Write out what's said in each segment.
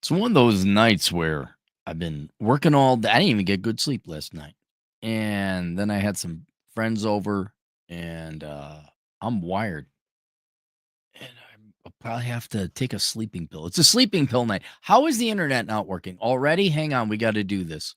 It's one of those nights where I've been working all day. I didn't even get good sleep last night. And then I had some friends over and I'm wired. And I'll probably have to take a sleeping pill. It's a sleeping pill night. How is the internet not working already? Hang on, we got to do this.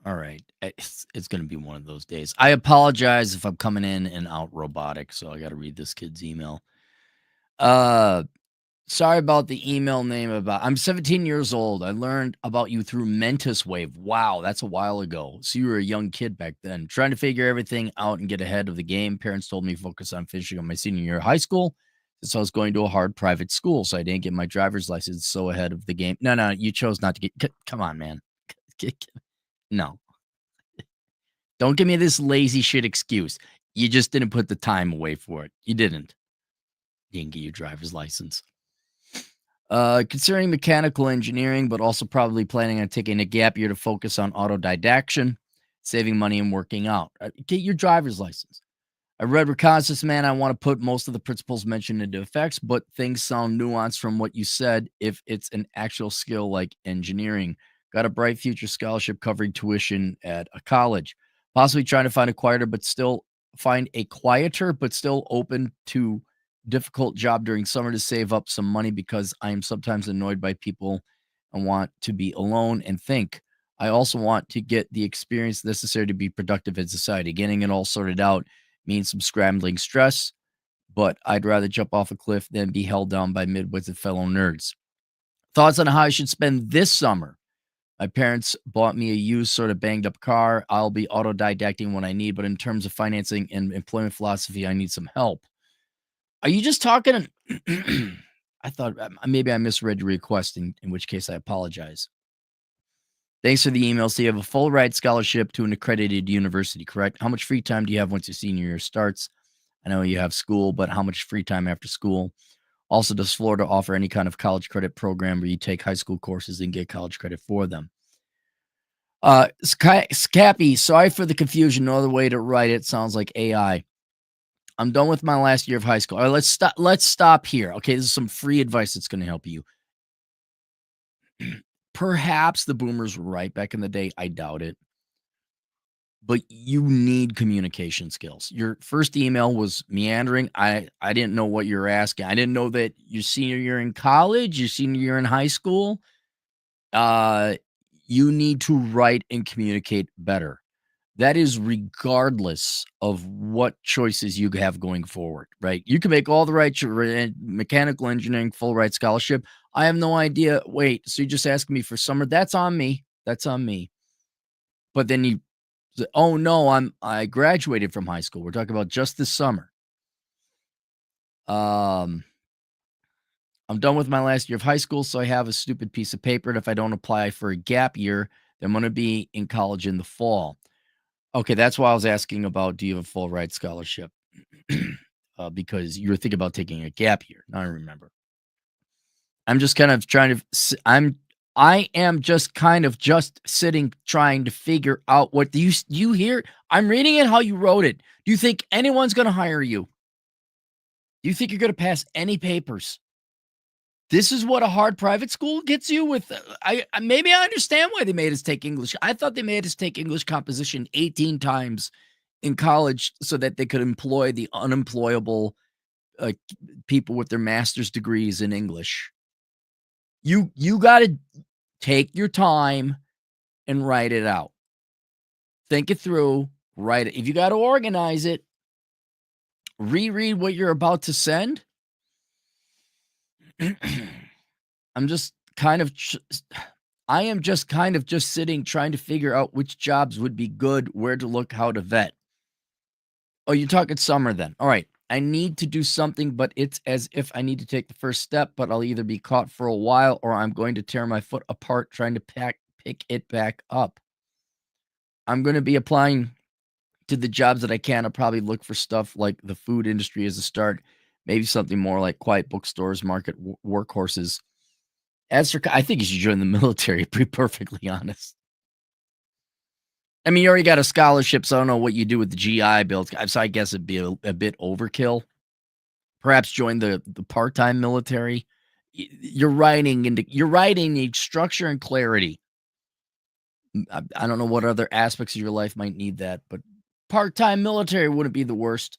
All right. It's going to be one of those days. I apologize if I'm coming in and out robotic, so I got to read this kid's email. Uh Sorry about the email name about I'm 17 years old. I learned about you through Mentis Wave. Wow, that's a while ago. So you were a young kid back then, trying to figure everything out and get ahead of the game. Parents told me focus on finishing on my senior year of high school since I was going to a hard private school, so I didn't get my driver's license so ahead of the game. No, you chose not to get. Come on, man. No, don't give me this lazy shit excuse. You just didn't put the time away for it. You didn't. You didn't get your driver's license. Considering mechanical engineering, but also probably planning on taking a gap year to focus on autodidaction, saving money, and working out. Get your driver's license. I read Reconnaissance Man. I want to put most of the principles mentioned into effects, but things sound nuanced from what you said if it's an actual skill like engineering. Got a bright future scholarship covering tuition at a college. Possibly trying to find a quieter, but still open to difficult job during summer to save up some money because I am sometimes annoyed by people and want to be alone and think. I also want to get the experience necessary to be productive in society. Getting it all sorted out means some scrambling stress, but I'd rather jump off a cliff than be held down by midwits and fellow nerds. Thoughts on how I should spend this summer? My parents bought me a used, sort of banged up car. I'll be autodidacting when I need, but in terms of financing and employment philosophy, I need some help. Are you just talking? I thought maybe I misread your request, in which case I apologize. Thanks for the email. So you have a full ride scholarship to an accredited university, correct? How much free time do you have once your senior year starts? I know you have school, but how much free time after school? Also, does Florida offer any kind of college credit program where you take high school courses and get college credit for them? Scappy, sorry for the confusion. No other way to write it sounds like AI. I'm done with my last year of high school. All right, let's stop here. Okay, this is some free advice that's going to help you. Perhaps the boomers were right back in the day. I doubt it. But you need communication skills. Your first email was meandering. I didn't know what you're asking. I didn't know that your senior year in college, your senior year in high school, uh, you need to write and communicate better. That is regardless of what choices you have going forward, right? You can make all the right mechanical engineering full ride scholarship. I have no idea. Wait, so you just asking me for summer? That's on me. That's on me. But then you say, oh no, I graduated from high school. We're talking about just this summer. Um, I'm done with my last year of high school, so I have a stupid piece of paper. And if I don't apply for a gap year, then I'm going to be in college in the fall. Okay, that's why I was asking about, do you have a full ride scholarship? Because you were thinking about taking a gap year. Now I remember. I'm just kind of trying to. I am just kind of just sitting trying to figure out what do you hear? I'm reading it how you wrote it. Do you think anyone's going to hire you? Do you think you're going to pass any papers? This is what a hard private school gets you with. Maybe I understand why they made us take English. I thought they made us take English composition 18 times in college so that they could employ the unemployable uh, people with their master's degrees in English. You got to take your time and write it out. Think it through, write it. If you got to organize it, reread what you're about to send. I'm just kind of I am just kind of just sitting trying to figure out which jobs would be good, where to look, how to vet. Oh, you're talking summer then. All right. I need to do something, but it's as if I need to take the first step, but I'll either be caught for a while or I'm going to tear my foot apart trying to pick it back up. I'm going to be applying to the jobs that I can, I'll probably look for stuff like the food industry as a start, maybe something more like quiet bookstores, market workhorses. As for, I think you should join the military, to be perfectly honest. I mean, you already got a scholarship, so I don't know what you do with the GI Bill. So I guess it'd be a bit overkill. Perhaps join the part-time military. You're writing the structure and clarity. I don't know what other aspects of your life might need that, but part-time military wouldn't be the worst.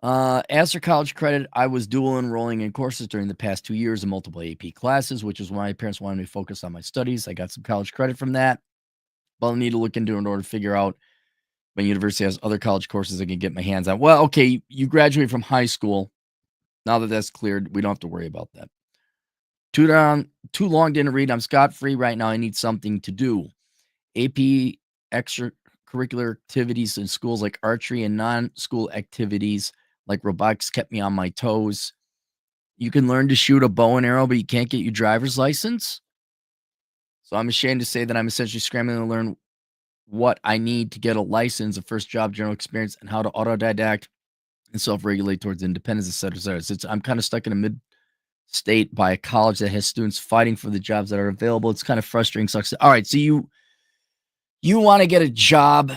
As for college credit, I was dual enrolling in courses during the past 2 years in multiple AP classes, which is why my parents wanted me to focus on my studies. I got some college credit from that, but I'll need to look into it in order to figure out my university has other college courses I can get my hands on. Well, okay, you graduate from high school. Now that that's cleared, we don't have to worry about that. Too long didn't read. I'm scot free right now. I need something to do. AP extracurricular activities in schools like archery and non-school activities like robotics kept me on my toes. You can learn to shoot a bow and arrow, but you can't get your driver's license. So I'm ashamed to say that I'm essentially scrambling to learn what I need to get a license, a first job, general experience, and how to autodidact and self-regulate towards independence, et cetera, et cetera. So I'm kind of stuck in a mid-state by a college that has students fighting for the jobs that are available. It's kind of frustrating. Sucks. All right, so you want to get a job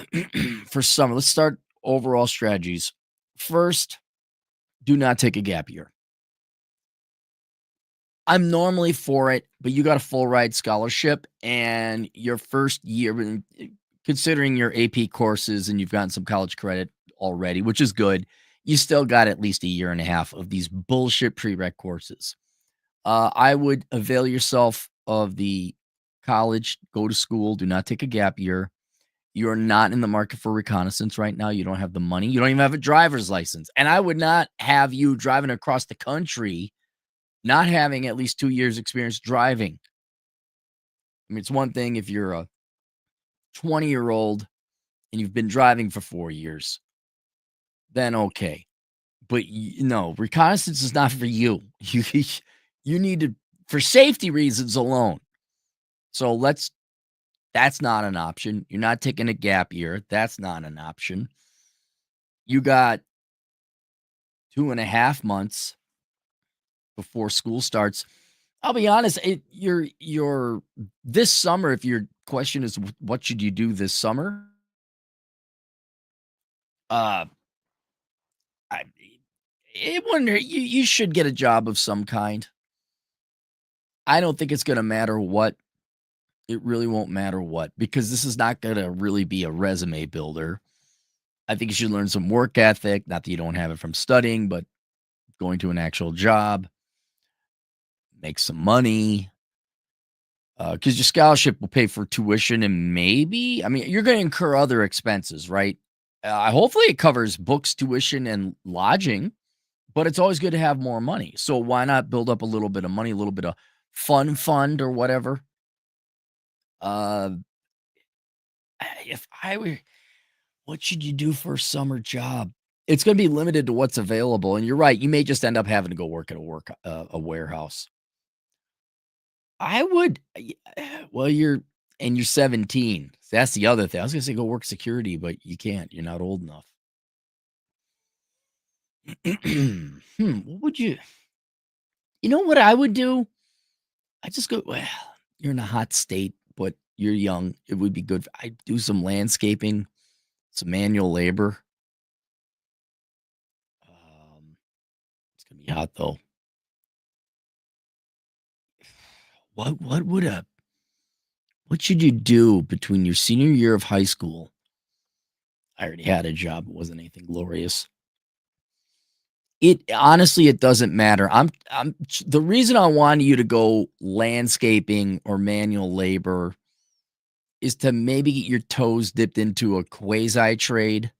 for summer. Let's start overall strategies. First, do not take a gap year. I'm normally for it, but you got a full ride scholarship and your first year, considering your AP courses and you've gotten some college credit already, which is good, you still got at least a year and a half of these bullshit prereq courses. I would avail yourself of the college, go to school, do not take a gap year. You're not in the market for reconnaissance right now. You don't have the money. You don't even have a driver's license. And I would not have you driving across the country not having at least 2 years experience driving. I mean, it's one thing if you're a 20-year-old and you've been driving for 4 years, then okay. But no, reconnaissance is not for you. You need to, for safety reasons alone. So that's not an option. You're not taking a gap year. That's not an option. You got 2.5 months before school starts. I'll be honest, you're this summer, if your question is what should you do this summer? Uh I it wouldn't hurt. You should get a job of some kind. I don't think it's gonna matter what. It really won't matter what, because this is not gonna really be a resume builder. I think you should learn some work ethic, not that you don't have it from studying, but going to an actual job, make some money, because your scholarship will pay for tuition and maybe, I mean, you're going to incur other expenses, right? Hopefully, it covers books, tuition, and lodging, but it's always good to have more money. So why not build up a little bit of money, a little bit of fund or whatever? Uh, if I were, what should you do for a summer job? It's going to be limited to what's available, and you're right. You may just end up having to go work at a warehouse. I would well, you're 17. That's the other thing. I was gonna say go work security, but you can't. You're not old enough. What would you know what I would do? I just go, well, you're in a hot state, but you're young. It would be good. I'd do some landscaping, some manual labor. It's gonna be hot though. What would a what should you do between your senior year of high school? I already had a job. It wasn't anything glorious. It honestly, it doesn't matter. I'm the reason I wanted you to go landscaping or manual labor is to maybe get your toes dipped into a quasi trade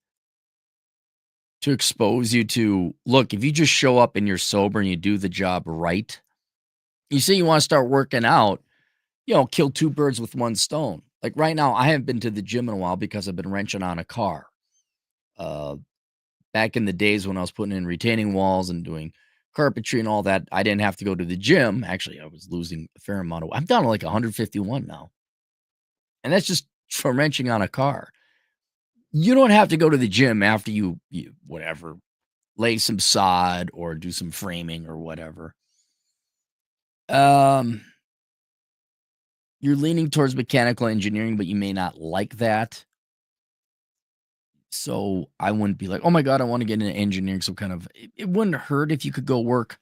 to expose you to look, if you just show up and you're sober and you do the job right, you say you want to start working out, kill two birds with one stone. Like right now, I haven't been to the gym in a while because I've been wrenching on a car. Uh, Back in the days when I was putting in retaining walls and doing carpentry and all that, I didn't have to go to the gym. Actually, I was losing a fair amount of I'm down to like 151 now. And that's just from wrenching on a car. You don't have to go to the gym after you whatever, lay some sod or do some framing or whatever. Um, you're leaning towards mechanical engineering, but you may not like that. So I wouldn't be like, oh my God, I want to get into engineering. So kind of, it wouldn't hurt if you could go work.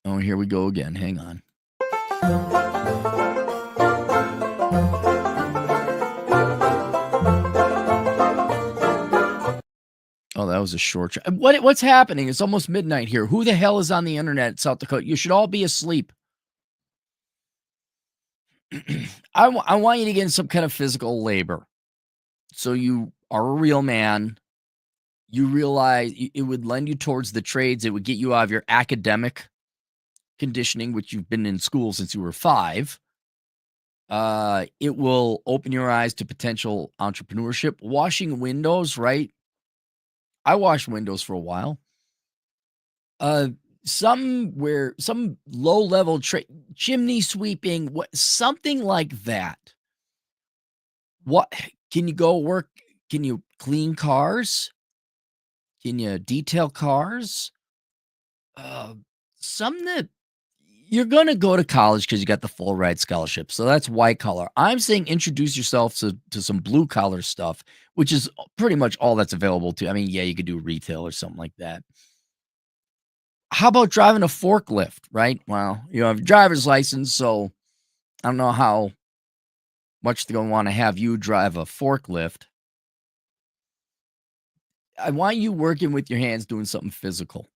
Oh, here we go again. Hang on. Oh, that was a short. What's happening? It's almost midnight here. Who the hell is on the internet in South Dakota? You should all be asleep. I want you to get in some kind of physical labor. So you are a real man. You realize it would lend you towards the trades. It would get you out of your academic conditioning, which you've been in school since you were 5. It will open your eyes to potential entrepreneurship. Washing windows, right? I washed windows for a while. Uh, some low level chimney sweeping, something like that. What can you go work? Can you clean cars? Can you detail cars? Uh, some that you're going to go to college because you got the full ride scholarship. So that's white collar. I'm saying introduce yourself to some blue collar stuff, which is pretty much all that's available to. I mean, yeah, you could do retail or something like that. How about driving a forklift, right? Well, you have a driver's license, so I don't know how much they're going to want to have you drive a forklift. I want you working with your hands doing something physical.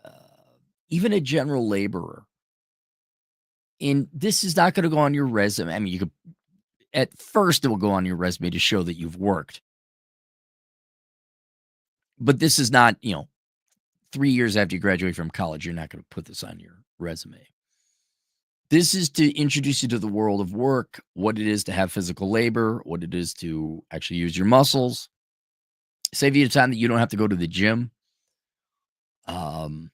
Uh, even a general laborer. And this is not going to go on your resume. I mean, you could, at first, it will go on your resume to show that you've worked. But this is not, 3 years after you graduate from college, you're not going to put this on your resume. This is to introduce you to the world of work, what it is to have physical labor, what it is to actually use your muscles, save you the time that you don't have to go to the gym. I'm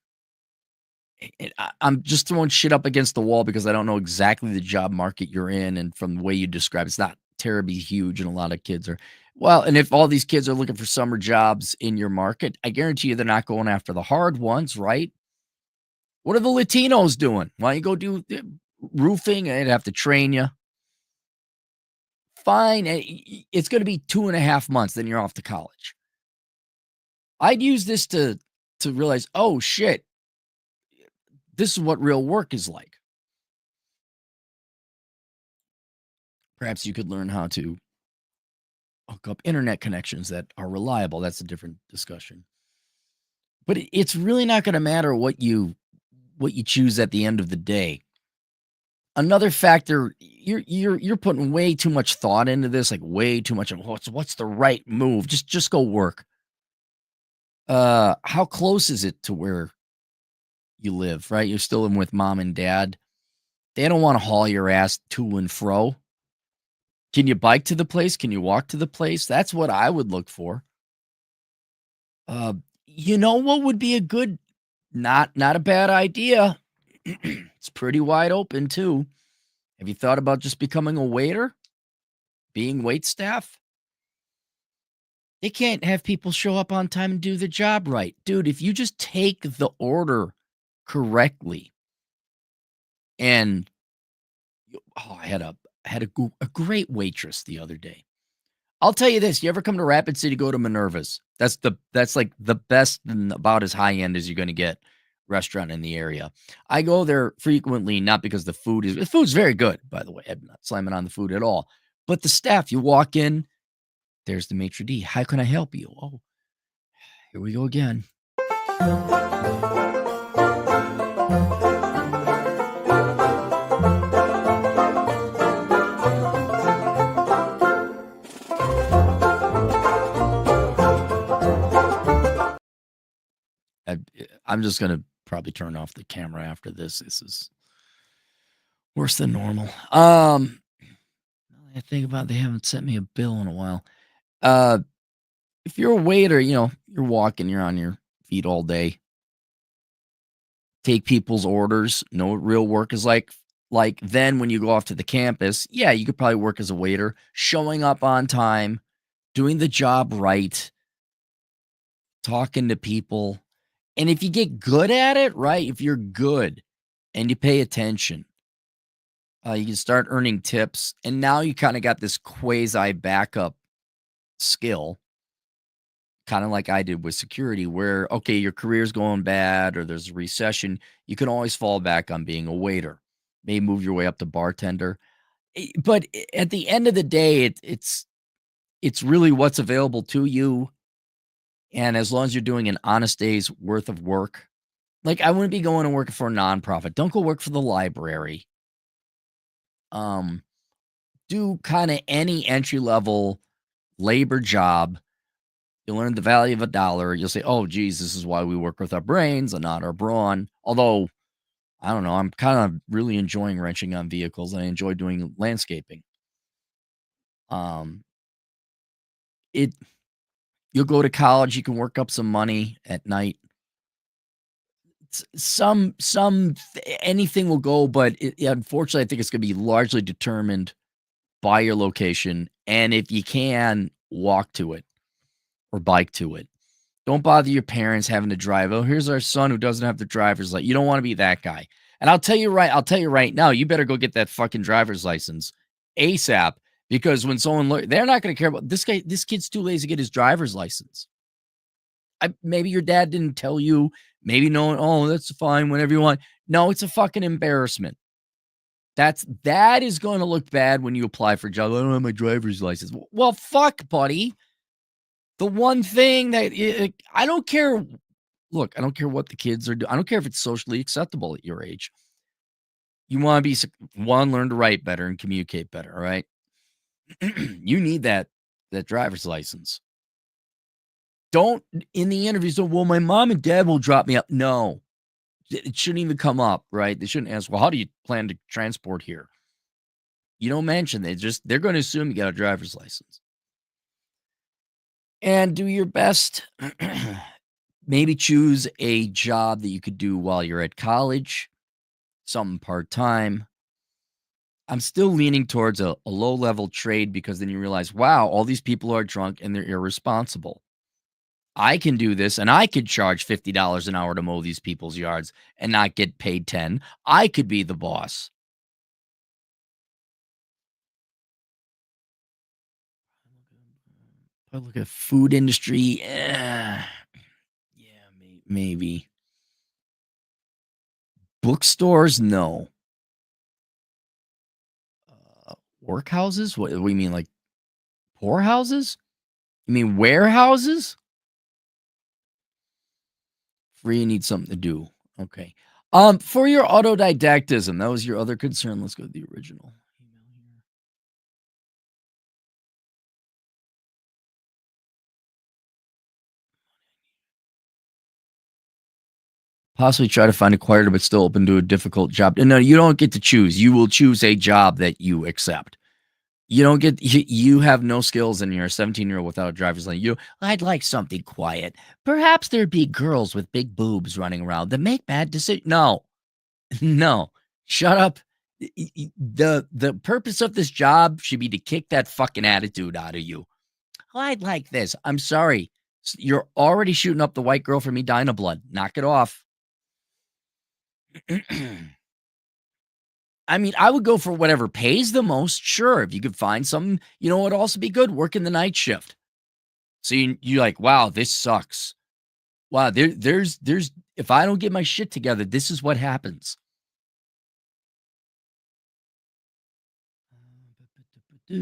just throwing shit up against the wall because I don't know exactly the job market you're in. And from the way you describe, it's not terribly huge. And a lot of kids are, well, and if all these kids are looking for summer jobs in your market, I guarantee you they're not going after the hard ones, right? What are the Latinos doing? Why don't you go do roofing? I'd have to train you. Fine. It's going to be 2.5 months. Then you're off to college. I'd use this to realize, oh shit, this is what real work is like. Perhaps you could learn how to hook up internet connections that are reliable. That's a different discussion. But it's really not going to matter what you choose at the end of the day. Another factor, you're putting way too much thought into this, like way too much of what's the right move. Just go work. How close is it to where you live, right? You're still living with mom and dad. They don't want to haul your ass to and fro. Can you bike to the place? Can you walk to the place? That's what I would look for. You know what would be a good, not a bad idea. It's pretty wide open too. Have you thought about just becoming a waiter? Being wait staff? They can't have people show up on time and do the job right. Dude, if you just take the order correctly and I had a great waitress the other day. I'll tell you this, you ever come to Rapid City, go to Minerva's. That's like the best and about as high end as you're going to get restaurant in the area. I go there frequently, not because the food's very good, by the way. I'm not slamming on the food at all. But the staff, you walk in, there's the maitre d'. How can I help you? Oh, here we go again. I'm just going to probably turn off the camera after this. This is worse than normal. I think about it, they haven't sent me a bill in a while. If you're a waiter, you're walking, you're on your feet all day. Take people's orders. Know what real work is like. Like, then when you go off to the campus, yeah, you could probably work as a waiter, showing up on time, doing the job right, talking to people. And if you get good at it, right? If you're good and you pay attention, you can start earning tips. And now you kind of got this quasi backup skill, kind of like I did with security, where, okay, your career's going bad or there's a recession. You can always fall back on being a waiter, maybe move your way up to bartender. But at the end of the day, it's really what's available to you. And as long as you're doing an honest day's worth of work, like I wouldn't be going and working for a nonprofit. Don't go work for the library. Um, do kind of any entry level labor job. You'll learn the value of a dollar. You'll say, oh, geez, this is why we work with our brains and not our brawn. Although, I don't know, I'm kind of really enjoying wrenching on vehicles and I enjoy doing landscaping. Um, it You'll go to college, you can work up some money at night. Anything will go, but unfortunately, I think it's going to be largely determined by your location, and if you can, walk to it or bike to it. Don't bother your parents having to drive. Oh, here's our son who doesn't have the driver's license. You don't want to be that guy. And I'll tell you right now, you better go get that fucking driver's license ASAP because when someone they're not going to care about this guy. This kid's too lazy to get his driver's license. Maybe your dad didn't tell you. Maybe no one. Oh, that's fine. Whenever you want. No, it's a fucking embarrassment. That is going to look bad when you apply for a job. I don't have my driver's license. Well, fuck, buddy. The one thing that I don't care. Look, I don't care what the kids are doing. I don't care if it's socially acceptable at your age. You want to be one, learn to write better and communicate better. All right, you need that driver's license. Don't in the interviews. So, well, my mom and dad will drop me up. No, it shouldn't even come up. Right? They shouldn't ask. Well, how do you plan to transport here? You don't mention. They're going to assume you got a driver's license and do your best. Maybe choose a job that you could do while you're at college, something part time. I'm still leaning towards a low level trade because then you realize, wow, all these people are drunk and they're irresponsible. I can do this and I could charge $50 an hour to mow these people's yards and not get paid 10. I could be the boss. I look at food industry. Yeah, maybe. Bookstores, no. Workhouses? What do we mean, like poorhouses? You mean warehouses? Free and need something to do. Okay. For your autodidactism, that was your other concern. Let's go to the original email here. Possibly try to find a quieter but still open to a difficult job. No, you don't get to choose. You will choose a job that you accept. You don't get you have no skills and you're a 17-year-old without a driver's license. I'd like something quiet. Perhaps there'd be girls with big boobs running around that make bad decisions. No. No. Shut up. The purpose of this job should be to kick that fucking attitude out of you. I'd like this. I'm sorry. You're already shooting up the white girl for me dying of blood. Knock it off. I mean, I would go for whatever pays the most. Sure, if you could find something, it would also be good working the night shift. So you're like, wow, this sucks. Wow, there's if I don't get my shit together, this is what happens. Yeah,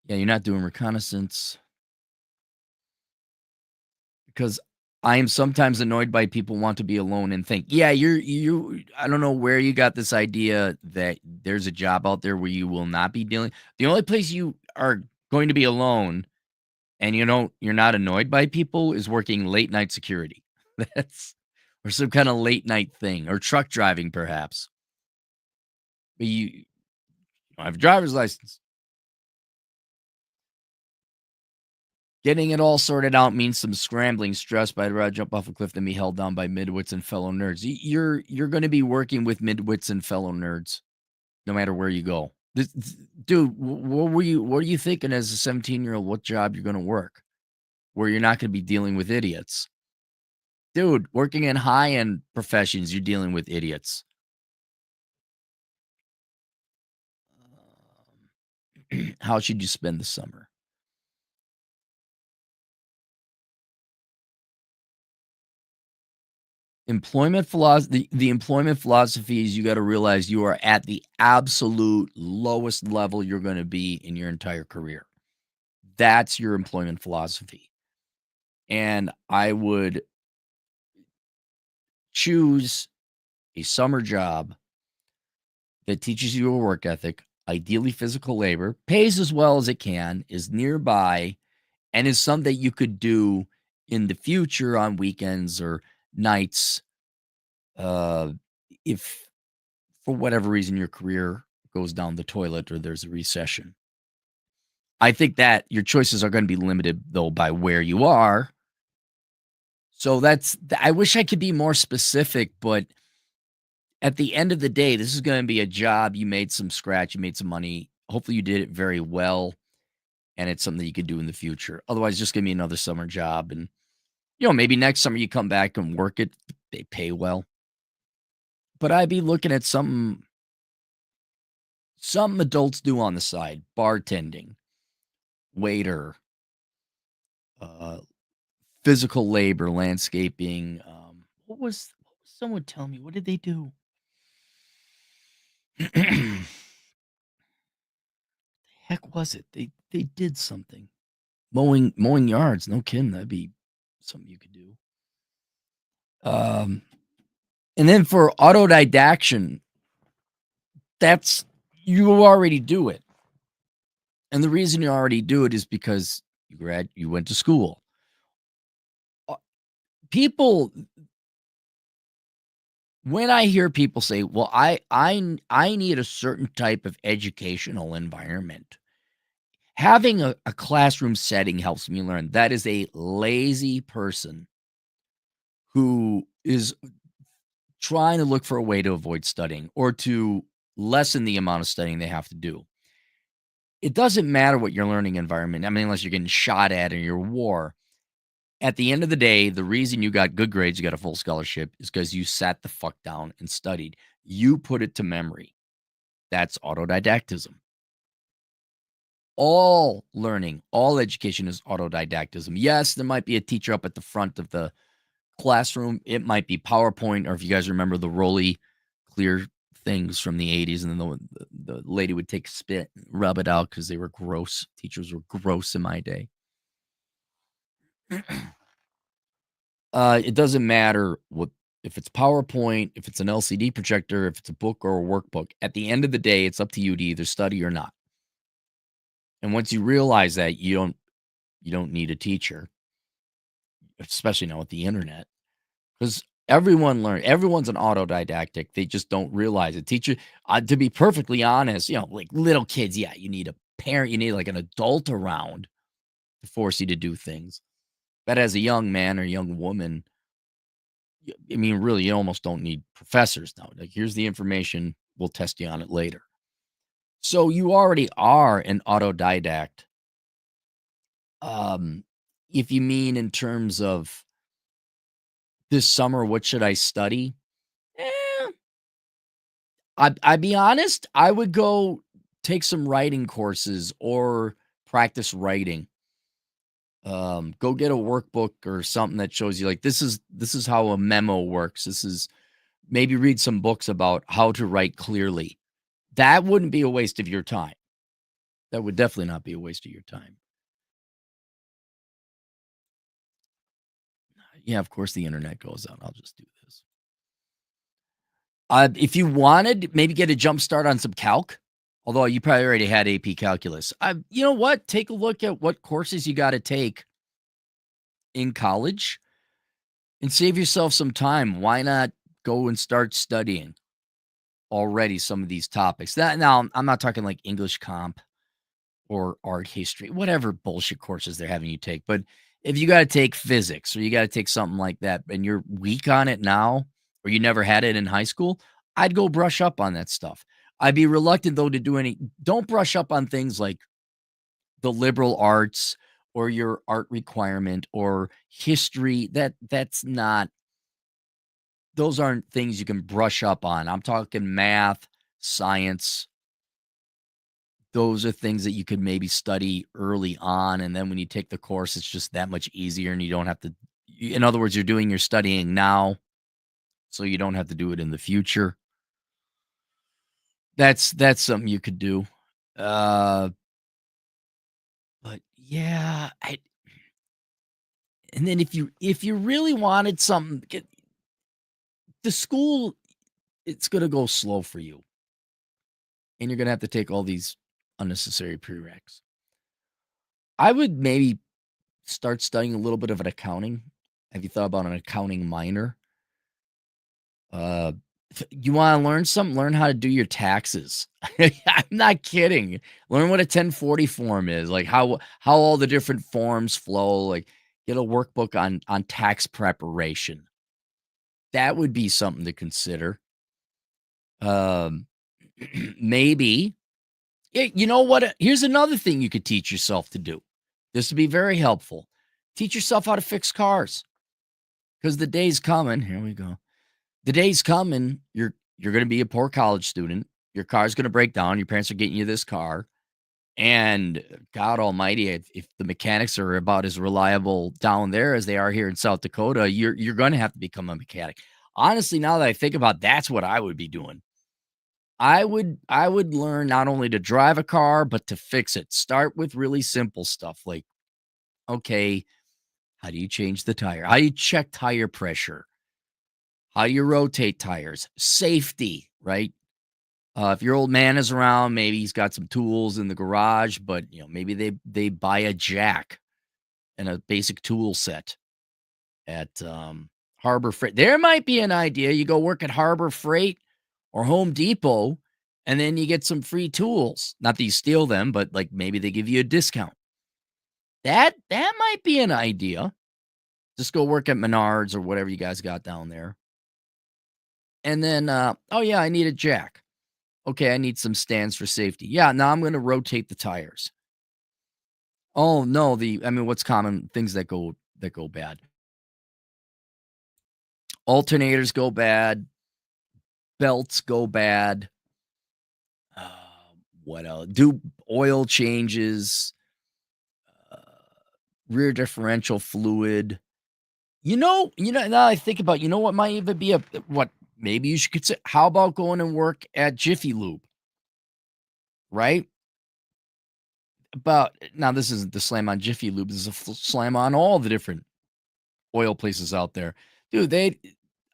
you're not doing reconnaissance because I am sometimes annoyed by people want to be alone and think, yeah, I don't know where you got this idea that there's a job out there where you will not be dealing. The only place you are going to be alone and you're not annoyed by people is working late night security. That's or some kind of late night thing or truck driving perhaps. But you don't have a driver's license. Getting it all sorted out means some scrambling stress, but I'd rather jump off a cliff than be held down by midwits and fellow nerds. You're going to be working with midwits and fellow nerds no matter where you go. Dude, what are you thinking as a 17-year-old what job you're going to work where you're not going to be dealing with idiots? Dude, working in high-end professions, you're dealing with idiots. How should you spend the summer? The employment philosophy is you gotta realize you are at the absolute lowest level you're gonna be in your entire career. That's your employment philosophy, and I would choose a summer job that teaches you a work ethic, ideally physical labor, pays as well as it can, is nearby, and is something that you could do in the future on weekends or nights, uh, if for whatever reason your career goes down the toilet or there's a recession. I think that your choices are going to be limited though by where you are. So I wish I could be more specific, but at the end of the day, this is going to be a job you made some scratch, you made some money. Hopefully you did it very well and it's something that you could do in the future. Otherwise, it's just going to be another summer job and maybe next summer you come back and work it, they pay well. But I'd be looking at some adults do on the side, bartending, waiter, uh, physical labor, landscaping. What was someone tell me? What did they do? Heck was it? They did something. Mowing yards. No kidding. That'd be something you could do. Um, and then for autodidaction, that's you already do it. And the reason you already do it is because you went to school. Uh, People when I hear people say, "Well, I need a certain type of educational environment." Having a classroom setting helps me learn. That is a lazy person who is trying to look for a way to avoid studying or to lessen the amount of studying they have to do. It doesn't matter what your learning environment, I mean, unless you're getting shot at in your war. At the end of the day, the reason you got good grades, you got a full scholarship, is because you sat the fuck down and studied. You put it to memory. That's autodidactism. All learning, all education is autodidactism. Yes, there might be a teacher up at the front of the classroom. It might be PowerPoint, or if you guys remember the Rolly clear things from the 80s, and then the lady would take spit and rub it out because they were gross. Teachers were gross in my day. It doesn't matter what if it's PowerPoint, if it's an LCD projector, if it's a book or a workbook. At the end of the day, it's up to you to either study or not. And once you realize that, you don't need a teacher, especially now with the internet, because everyone's an autodidactic. They just don't realize it. Teacher, to be perfectly honest, like little kids, yeah, you need a parent, you need like an adult around to force you to do things. But as a young man or young woman, I mean, really, you almost don't need professors now. Like, here's the information. We'll test you on it later. So you already are an autodidact. Um, if you mean in terms of this summer, what should I study? Eh, I'd be honest. I would go take some writing courses or practice writing. Go get a workbook or something that shows you like this is how a memo works. This is maybe read some books about how to write clearly. That wouldn't be a waste of your time. That would definitely not be a waste of your time. Yeah, of course the internet goes out. I'll just do this. If you wanted, maybe get a jump start on some calc, although you probably already had AP calculus. You know what? Take a look at what courses you got to take in college and save yourself some time. Why not go and start studying already some of these topics? That now I'm not talking like English comp or art history, whatever bullshit courses they're having you take. But if you got to take physics or you got to take something like that and you're weak on it now, or you never had it in high school, I'd go brush up on that stuff. I'd be reluctant though to do don't brush up on things like the liberal arts or your art requirement or history. That's not, those aren't things you can brush up on. I'm talking math, science. Those are things that you could maybe study early on, and then when you take the course, it's just that much easier, and you don't have to in other words, you're doing your studying now, so you don't have to do it in the future. That's something you could do. Uh, but yeah, I and then if you really wanted something, get the school, it's gonna go slow for you, and you're gonna have to take all these unnecessary prereqs. I would maybe start studying a little bit of an accounting. Have you thought about an accounting minor? Uh, you wanna learn something? Learn how to do your taxes. I'm not kidding. Learn what a 1040 form is, like, how all the different forms flow, like, get a workbook on tax preparation. That would be something to consider. Um, maybe you know what? Here's another thing you could teach yourself to do. This would be very helpful. Teach yourself how to fix cars, because the day's coming. Here we go. The day's coming. You're going to be a poor college student. Your car's going to break down. Your parents are getting you this car, and God Almighty, if the mechanics are about as reliable down there as they are here in South Dakota, you're going to have to become a mechanic. Honestly, now that I think about, that's what I would be doing. I would learn not only to drive a car, but to fix it. Start with really simple stuff like, okay, how do you change the tire? How do you check tire pressure? How do you rotate tires? Safety, right? If your old man is around, maybe he's got some tools in the garage, but maybe they buy a jack and a basic tool set at Harbor Freight. There might be an idea. You go work at Harbor Freight or Home Depot, and then you get some free tools. Not that you steal them, but like maybe they give you a discount. That might be an idea. Just go work at Menards or whatever you guys got down there. And then, oh yeah, I need a jack. Okay, I need some stands for safety. Yeah, now I'm going to rotate the tires. Oh no, I mean, what's common things that go bad? Alternators go bad, belts go bad. Uh, what else? Do oil changes, uh, rear differential fluid. Now I think about, what might even be what maybe you should consider. How about going and work at Jiffy Lube, right? About now, this isn't the slam on Jiffy Lube. This is a slam on all the different oil places out there, dude.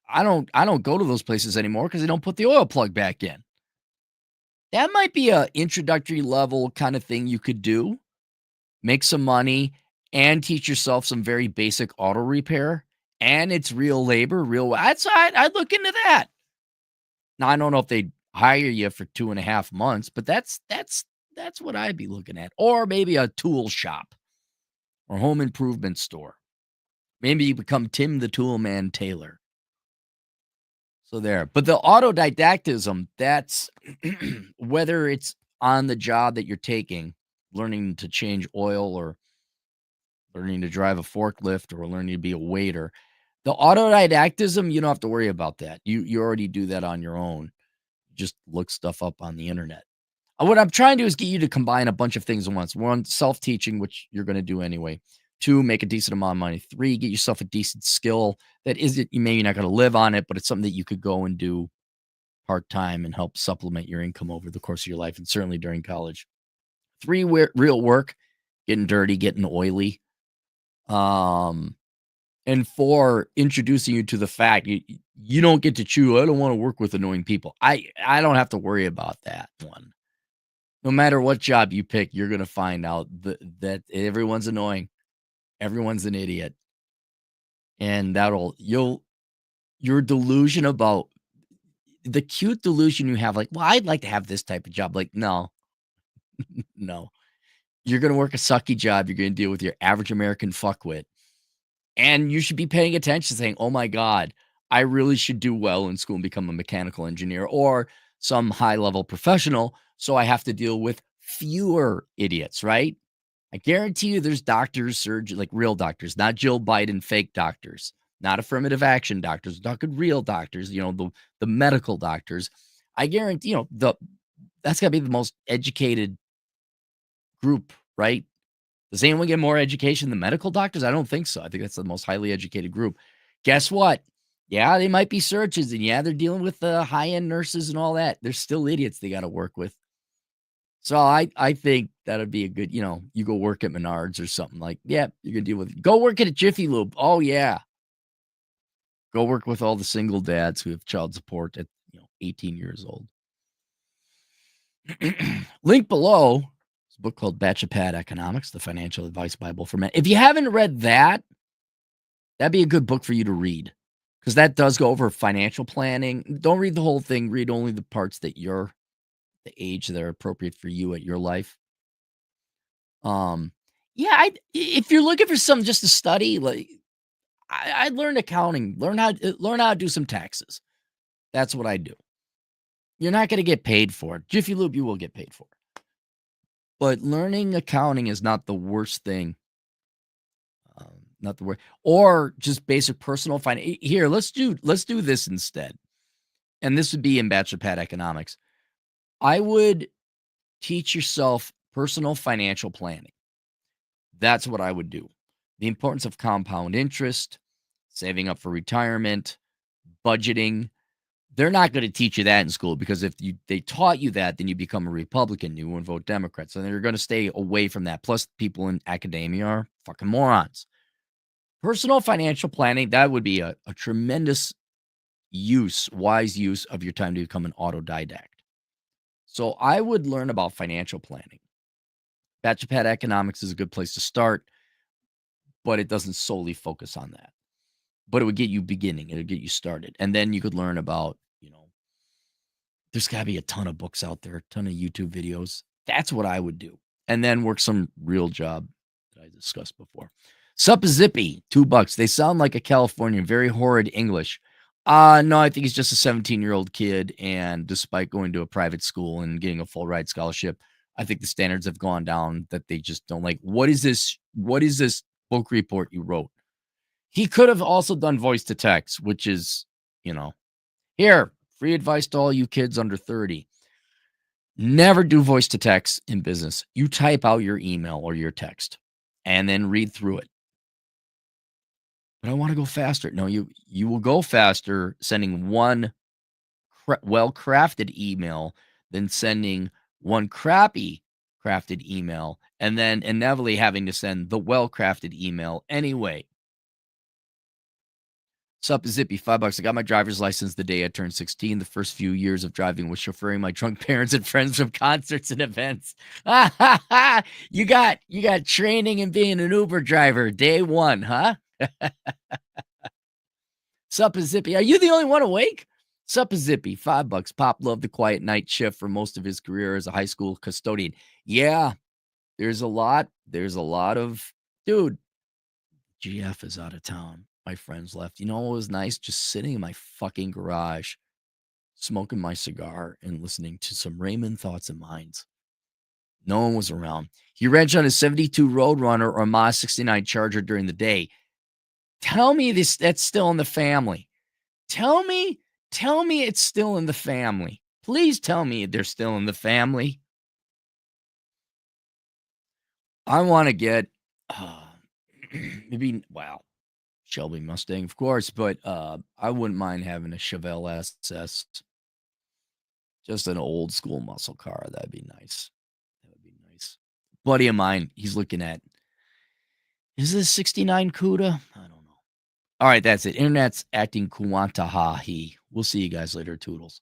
I don't go to those places anymore because they don't put the oil plug back in. That might be a introductory level kind of thing you could do. Make some money and teach yourself some very basic auto repair, and it's real labor, I'd look into that. Now, I don't know if they'd hire you for 2.5 months, but that's what I'd be looking at. Or maybe a tool shop or home improvement store. Maybe you become Tim the Tool Man Taylor. So there. But the autodidactism, that's whether it's on the job that you're taking, learning to change oil or learning to drive a forklift or learning to be a waiter. The autodidactism, you don't have to worry about that. You already do that on your own. Just look stuff up on the internet. What I'm trying to do is get you to combine a bunch of things at once. One, self-teaching, which you're going to do anyway. Two, make a decent amount of money. Three, get yourself a decent skill that isn't, you maybe not going to live on it, but it's something that you could go and do part-time and help supplement your income over the course of your life and certainly during college. Three, real work, getting dirty, getting oily. And four, introducing you to the fact you don't get to choose. I don't want to work with annoying people. I don't have to worry about that one. No matter what job you pick, you're gonna find out that everyone's annoying. Everyone's an idiot. And your delusion about the cute delusion you have, like, well, I'd like to have this type of job. Like, no, no. You're gonna work a sucky job, you're gonna deal with your average American fuckwit, and you should be paying attention saying, "Oh my god, I really should do well in school and become a mechanical engineer or some high-level professional, so I have to deal with fewer idiots," right? I guarantee you there's doctors, surgeons, like real doctors, not Jill Biden fake doctors, not affirmative action doctors, we're talking real doctors, the medical doctors. I guarantee, that's gotta be the most educated group, right? Does anyone get more education than medical doctors? I don't think so. I think that's the most highly educated group. Guess what? Yeah, they might be surgeons, and yeah, they're dealing with the high-end nurses and all that. They're still idiots they gotta work with. So I think that'd be a good, you go work at Menards or something like, yeah, you can deal with go work at a Jiffy Lube. Oh yeah. Go work with all the single dads who have child support at 18 years old. Link below is a book called Bachelor Economics, the Financial Advice Bible for Men. If you haven't read that, that'd be a good book for you to read because that does go over financial planning. Don't read the whole thing. Read only the parts that you're the age that are appropriate for you at your life. Um, yeah, if you're looking for something just to study, like I'd learn accounting, learn how to do some taxes. That's what I do. You're not going to get paid for it. Jiffy Lube, you will get paid for it. But learning accounting is not the worst thing. Not the worst, or just basic personal finance. Here, let's do this instead. And this would be in Bachelor Economics. I would teach yourself personal financial planning. That's what I would do. The importance of compound interest, saving up for retirement, budgeting. They're not going to teach you that in school because if they taught you that, then you become a Republican. You won't vote Democrat. So they're going to stay away from that. Plus, people in academia are fucking morons. Personal financial planning, that would be a tremendous wise use of your time to become an autodidact. So I would learn about financial planning. Bachelor Economics is a good place to start, but it doesn't solely focus on that. But it would get you beginning. It'll get you started. And then you could learn about, there's got to be a ton of books out there, a ton of YouTube videos. That's what I would do. And then work some real job that I discussed before. Sup Zippy, $2. They sound like a Californian, very horrid English. No, I think he's just a 17-year-old kid. And despite going to a private school and getting a full ride scholarship, I think the standards have gone down that they just don't like. What is this? What is this book report you wrote? He could have also done voice to text, which is, here, free advice to all you kids under 30. Never do voice to text in business. You type out your email or your text and then read through it. But I want to go faster. No, you will go faster sending one well-crafted email than sending one crappy crafted email and then inevitably having to send the well-crafted email anyway. Sup, Zippy, $5. I got my driver's license the day I turned 16. The first few years of driving was chauffeuring my drunk parents and friends from concerts and events. You got training in being an Uber driver day one, huh? Sup, Zippy. Are you the only one awake? Sup, Zippy, $5. Pop loved the quiet night shift for most of his career as a high school custodian. Yeah, there's a lot of dude. GF is out of town. My friends left. You know what was nice? Just sitting in my fucking garage, smoking my cigar and listening to some Raymond Thoughts and Minds. No one was around. He wrenched on his 72 Roadrunner or Maz 69 Charger during the day. Tell me that's still in the family. Tell me it's still in the family. Please tell me they're still in the family. I want to get maybe Shelby Mustang, of course, but I wouldn't mind having a Chevelle SS. Just an old school muscle car. That'd be nice. That would be nice. Buddy of mine, he's looking at, is this 69 CUDA? I don't know. All right, that's it. Internet's acting Kuwantahahi. We'll see you guys later, Toodles.